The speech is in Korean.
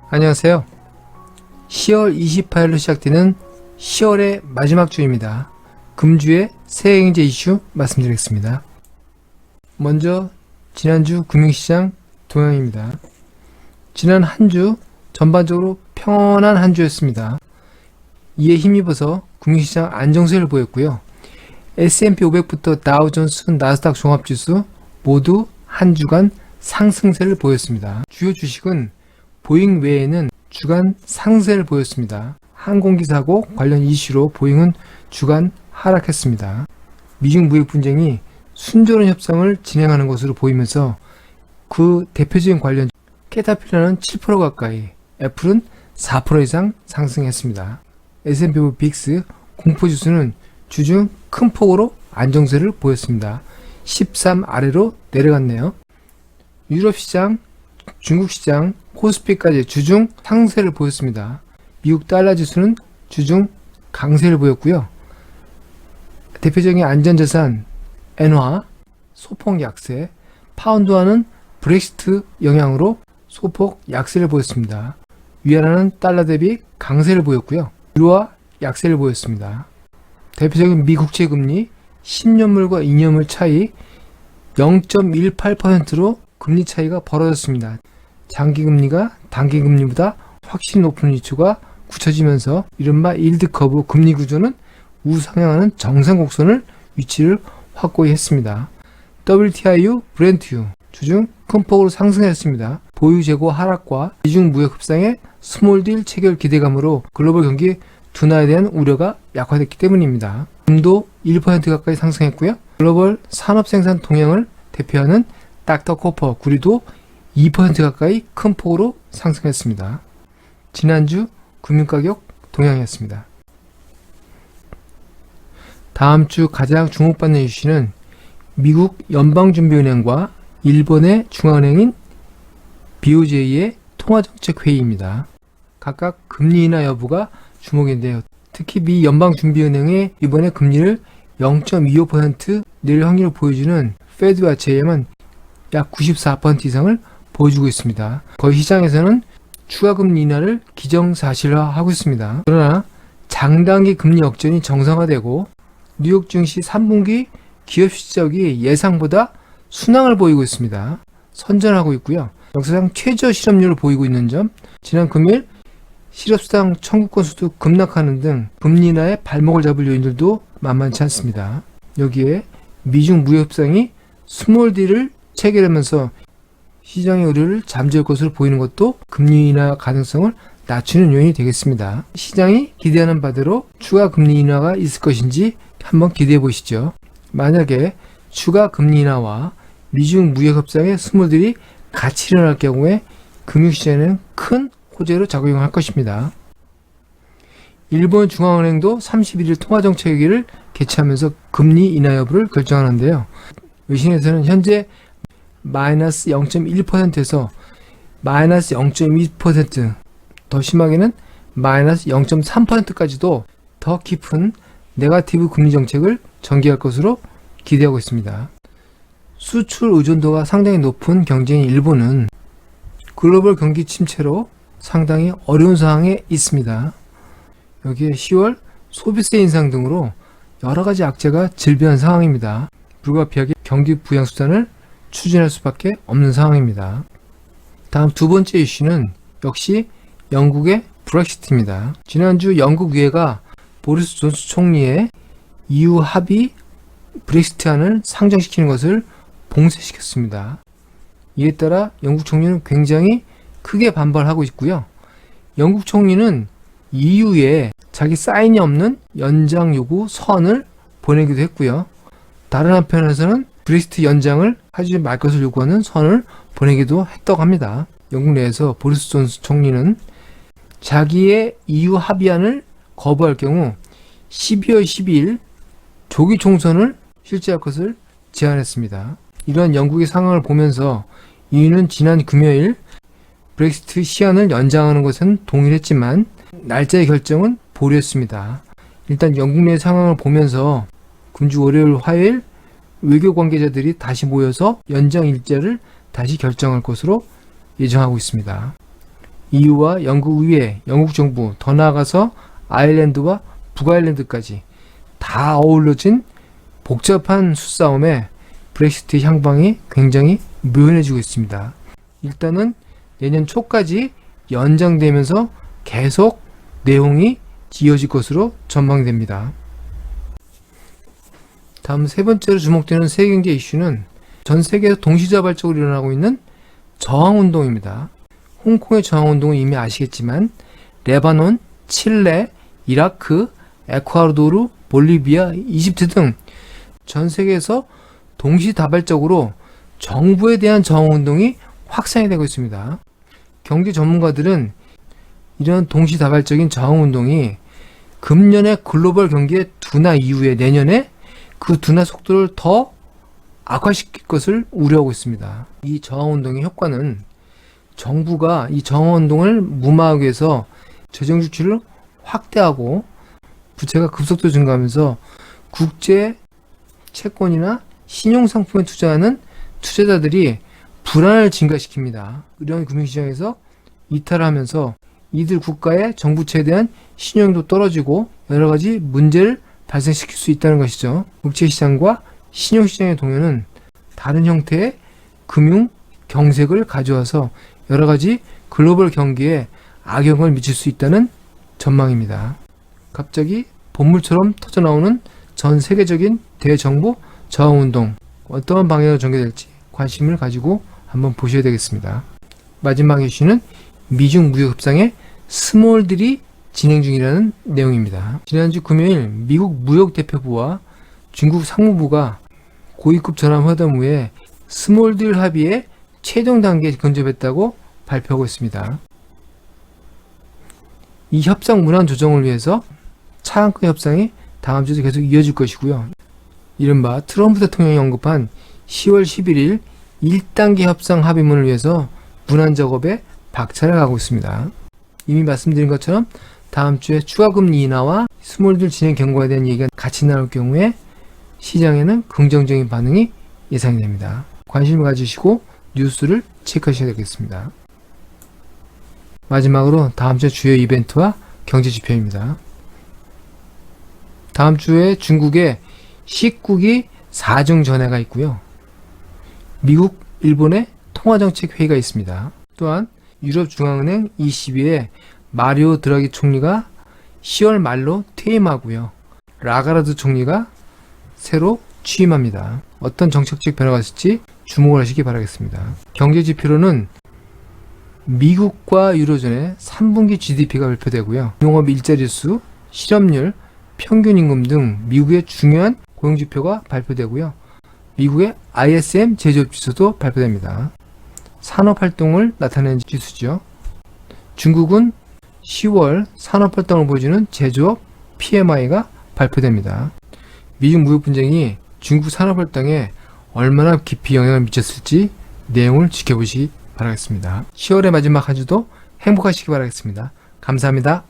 안녕하세요. 10월 28일로 시작되는 10월의 마지막 주입니다. 금주의 새해경제 이슈 말씀드리겠습니다. 먼저 지난주 금융시장 동향입니다. 지난 한 주 전반적으로 평온한 한 주였습니다. 이에 힘입어서 금융시장 안정세를 보였고요. S&P 500부터 다우존스, 나스닥 종합지수 모두 한 주간 상승세를 보였습니다. 주요 주식은 보잉 외에는 주간 상세를 보였습니다. 항공기사고 관련 이슈로 보잉은 주간 하락했습니다. 미중 무역 분쟁이 순조로운 협상을 진행하는 것으로 보이면서 그 대표적인 관련 캐터필러는 7% 가까이, 애플은 4% 이상 상승했습니다. S&P 500 빅스 공포지수는 주중 큰 폭으로 안정세를 보였습니다. 13 아래로 내려갔네요. 유럽시장, 중국시장, 코스피까지 주중 상세를 보였습니다. 미국 달러 지수는 주중 강세를 보였고요. 대표적인 안전자산 엔화 소폭 약세, 파운드화는 브렉시트 영향으로 소폭 약세를 보였습니다. 위안화는 달러 대비 강세를 보였고요. 유로화 약세를 보였습니다. 대표적인 미 국채금리 10년물과 2년물 차이 0.18%로 금리 차이가 벌어졌습니다. 장기금리가 단기금리보다 확실히 높은 위치가 굳혀지면서 이른바 일드커브 금리 구조는 우상향하는 정상 곡선을 위치를 확고히 했습니다. WTIU, 브렌트유 주중 큰 폭으로 상승했습니다. 보유 재고 하락과 미중 무역 협상의 스몰딜 체결 기대감으로 글로벌 경기 둔화에 대한 우려가 약화됐기 때문입니다. 금도 1% 가까이 상승했고요. 글로벌 산업 생산 동향을 대표하는 닥터 코퍼 구리도 2% 가까이 큰 폭으로 상승했습니다. 지난주 금융가격 동향이었습니다. 다음 주 가장 주목받는 이슈는 미국 연방준비은행과 일본의 중앙은행인 BOJ의 통화정책회의입니다. 각각 금리 인하 여부가 주목인데요. 특히 미 연방준비은행의 이번에 금리를 0.25% 내릴 확률을 보여주는 페드와 JM은 약 94% 이상을 보여주고 있습니다. 거의 시장에서는 추가 금리 인하를 기정사실화하고 있습니다. 그러나 장단기 금리 역전이 정상화되고 뉴욕 증시 3분기 기업 실적이 예상보다 순항을 보이고 있습니다. 선전하고 있고요. 역사상 최저 실업률을 보이고 있는 점, 지난 금일 실업수당 청구 건수도 급락하는 등 금리 인하에 발목을 잡을 요인들도 만만치 않습니다. 여기에 미중 무역 협상이 스몰딜을 체결하면서 시장의 우려를 잠재울 것으로 보이는 것도 금리 인하 가능성을 낮추는 요인이 되겠습니다. 시장이 기대하는 바대로 추가 금리 인하가 있을 것인지 한번 기대해 보시죠. 만약에 추가 금리 인하와 미중 무역 협상의 스몰딜이 같이 일어날 경우에 금융시장에는 큰 호재로 작용할 것입니다. 일본 중앙은행도 31일 통화정책회의를 개최하면서 금리 인하 여부를 결정하는데요. 외신에서는 현재 마이너스 0.1%에서 마이너스 0.2%, 더 심하게는 마이너스 0.3%까지도 더 깊은 네거티브 금리 정책을 전개할 것으로 기대하고 있습니다. 수출 의존도가 상당히 높은 경제인 일본은 글로벌 경기 침체로 상당히 어려운 상황에 있습니다. 여기에 10월 소비세 인상 등으로 여러 가지 악재가 질비한 상황입니다. 불가피하게 경기 부양 수단을 추진할 수밖에 없는 상황입니다. 다음 두 번째 이슈는 역시 영국의 브렉시트입니다. 지난주 영국 의회가 보리스 존슨 총리의 EU 합의 브렉시트안을 상정시키는 것을 봉쇄시켰습니다. 이에 따라 영국 총리는 굉장히 크게 반발하고 있고요. 영국 총리는 EU에 자기 사인이 없는 연장 요구 서한을 보내기도 했고요. 다른 한편에서는 브렉시트 연장을 하지 말 것을 요구하는 선을 보내기도 했다고 합니다. 영국 내에서 보리스 존슨 총리는 자기의 EU 합의안을 거부할 경우 12월 12일 조기 총선을 실시할 것을 제안했습니다. 이러한 영국의 상황을 보면서 EU는 지난 금요일 브렉시트 시한을 연장하는 것은 동의했지만 날짜의 결정은 보류했습니다. 일단 영국 내 상황을 보면서 금주 월요일, 화요일 외교 관계자들이 다시 모여서 연장 일자를 다시 결정할 것으로 예정하고 있습니다. EU와 영국 의회, 영국 정부, 더 나아가서 아일랜드와 북아일랜드까지 다 어우러진 복잡한 수싸움에 브렉시트의 향방이 굉장히 묘연해지고 있습니다. 일단은 내년 초까지 연장되면서 계속 내용이 이어질 것으로 전망됩니다. 다음 세 번째로 주목되는 세계경제 이슈는 전 세계에서 동시다발적으로 일어나고 있는 저항운동입니다. 홍콩의 저항운동은 이미 아시겠지만 레바논, 칠레, 이라크, 에콰도르, 볼리비아, 이집트 등 전 세계에서 동시다발적으로 정부에 대한 저항운동이 확산이 되고 있습니다. 경제 전문가들은 이런 동시다발적인 저항운동이 금년의 글로벌 경기의 둔화 이후에 내년에 그 둔화 속도를 더 악화시킬 것을 우려하고 있습니다. 이 저항운동의 효과는 정부가 이 저항운동을 무마하기 위해서 재정 지출을 확대하고 부채가 급속도로 증가하면서 국제 채권이나 신용상품에 투자하는 투자자들이 불안을 증가시킵니다. 이런 금융시장에서 이탈을 하면서 이들 국가의 정부채에 대한 신용도 떨어지고 여러가지 문제를 발생시킬 수 있다는 것이죠. 국제시장과 신용시장의 동요는 다른 형태의 금융 경색을 가져와서 여러가지 글로벌 경기에 악영향을 미칠 수 있다는 전망입니다. 갑자기 본물처럼 터져나오는 전 세계적인 대정부 저항운동, 어떠한 방향으로 전개될지 관심을 가지고 한번 보셔야 되겠습니다. 마지막 이슈는 미중 무역협상의 스몰딜이 진행 중이라는 내용입니다. 지난주 금요일 미국 무역대표부와 중국 상무부가 고위급 전화회담 후에 스몰딜 합의의 최종 단계에 근접했다고 발표하고 있습니다. 이 협상 문안 조정을 위해서 차관급 협상이 다음 주도 계속 이어질 것이고요. 이른바 트럼프 대통령이 언급한 10월 11일 1단계 협상 합의문을 위해서 문안 작업에 박차를 가고 있습니다. 이미 말씀드린 것처럼 다음 주에 추가금리 인하와 스몰딜 진행 경과에 대한 얘기가 같이 나올 경우에 시장에는 긍정적인 반응이 예상이 됩니다. 관심을 가지시고 뉴스를 체크하셔야 되겠습니다. 마지막으로 다음 주 주요 이벤트와 경제지표입니다. 다음 주에 중국에 19기 4중 전회가 있고요. 미국, 일본의 통화정책회의가 있습니다. 또한 유럽중앙은행 ECB의 마리오 드라기 총리가 10월 말로 퇴임하고요. 라가르드 총리가 새로 취임합니다. 어떤 정책적 변화가 있을지 주목을 하시기 바라겠습니다. 경제지표로는 미국과 유로존의 3분기 GDP가 발표되고요. 농업 일자리 수, 실업률, 평균임금 등 미국의 중요한 고용지표가 발표되고요. 미국의 ISM 제조업지수도 발표됩니다. 산업활동을 나타내는 지수죠. 중국은 10월 산업활동을 보여주는 제조업 PMI가 발표됩니다. 미중 무역 분쟁이 중국 산업활동에 얼마나 깊이 영향을 미쳤을지 내용을 지켜보시기 바라겠습니다. 10월의 마지막 한 주도 행복하시기 바라겠습니다. 감사합니다.